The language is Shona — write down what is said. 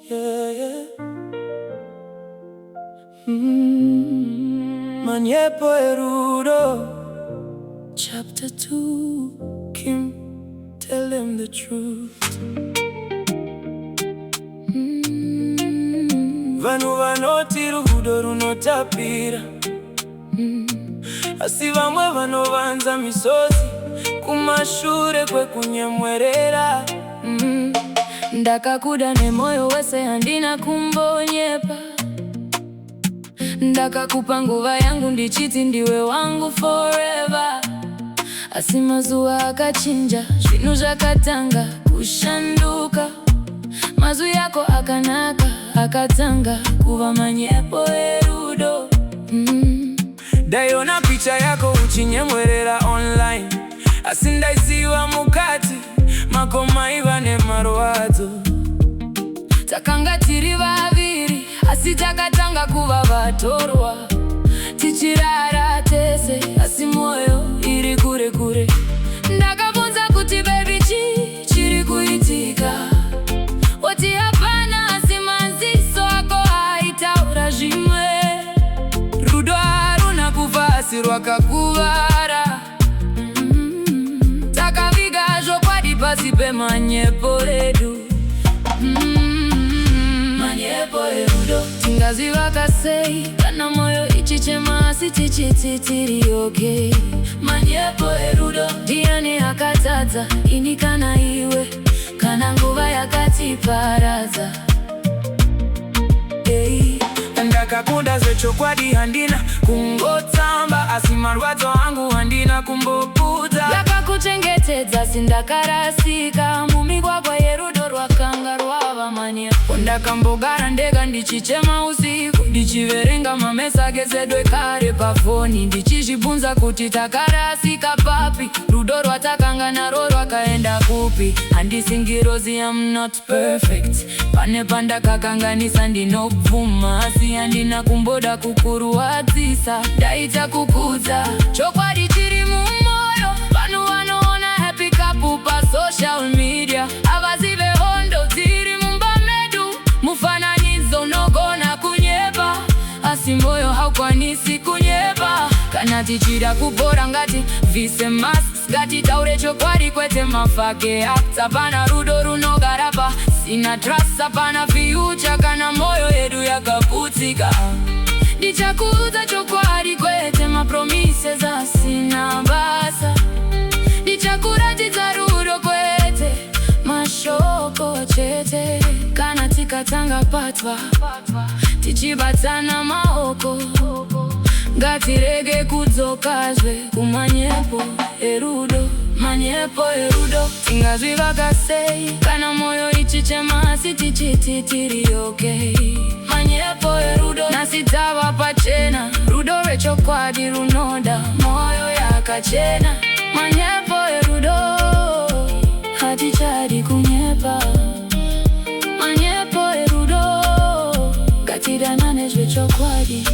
Yeah, yeah. Manyepo Erudo. Chapter 2. Kim, tell him the truth. Vanu vanoti rudo runotapira. Asi vamwe vanovanza misozi kumashure kwekunyemwerera. Ndakakuda nemoyo wese handina kumbonyepa. Ndakakupa nguva yangu ndichiti ndiwe wangu forever. Asi mazuva akachinja, zvinhu zvakatanga kushanduka. Mazu yako akanaka, akatanga kuva Manyepo Erudo. Ndaiona picha yako uchinyemwerera online. Asi ndaiziva mukati mako maiva nemarwadzo. Takanga tiri vaviri, asi takatanga kuva vatorwa. Tichirara tese, asi moyo iri kure kure. Ndakabvunza kuti baby chiri kuitika. Wati hapana, asi maziso ako haitaura zvimwe. Rudo haruna kufa asi rwakakuvara. Takaviga zvokwadi pasi pemanyepo redu. Manyepo Erudo. Tingaziva kasei kana moyo ichichema asi tichiti tiri okay. Manyepo Erudo. Ndiani akatadza, ini kana iwe, kana nguva yakatiparadza. Ndakakunda zvechokwadi handina kungotsamba, asi marwadzo angu handina kumbopudza. Ndakakuchengetedza sindakarasika, mumigwagwa yerudo rwakanga rwava Manyepo. Ndakambogara ndega ndichichema usiku, ndichiverenga mamesage zedwe kare pafoni, ndichizvibvunza kuti takarasika papi, rudo rwatakanga naro rwakaenda kupi. Handisingirozi, I'm not perfect. Pane pandakakanganisa ndinobvuma, asi handina kumboda kukurwadzisa. Ndaita kukudza chokwadi chiri mumoyo. Vanhu vanoona happy couple pa social media, avazive hondo dziri mumba medu. Mufananidzo unogona kunyepa, asi moyo haukwanisi kunyepa. Kana tichida kubhora ngati vise masks, ngatitaure chokwadi kwete mafake acts. Hapana rudo runogara pa sina trust, hapana future kana moyo yedu yakaputsika. Ndichakuudza chokwadi kwete mapromises asina basa. Ndichakuratidza rudo kwete mashoko chete. Kana tikatanga patwa, tichibatana maoko. Ngatirege kudzokazve kuManyepo Erudo. Manyepo Erudo. Tingazviva kasei kana moyo ichichema asi tichiti tiri okay. Manyepo Erudo. Nasi tava pachena, rudo rechokwadi runoda moyo yakachena. Manyepo Erudo. Hatichadi kunyepa. Manyepo Erudo. Ngatidanane zvechokwadi.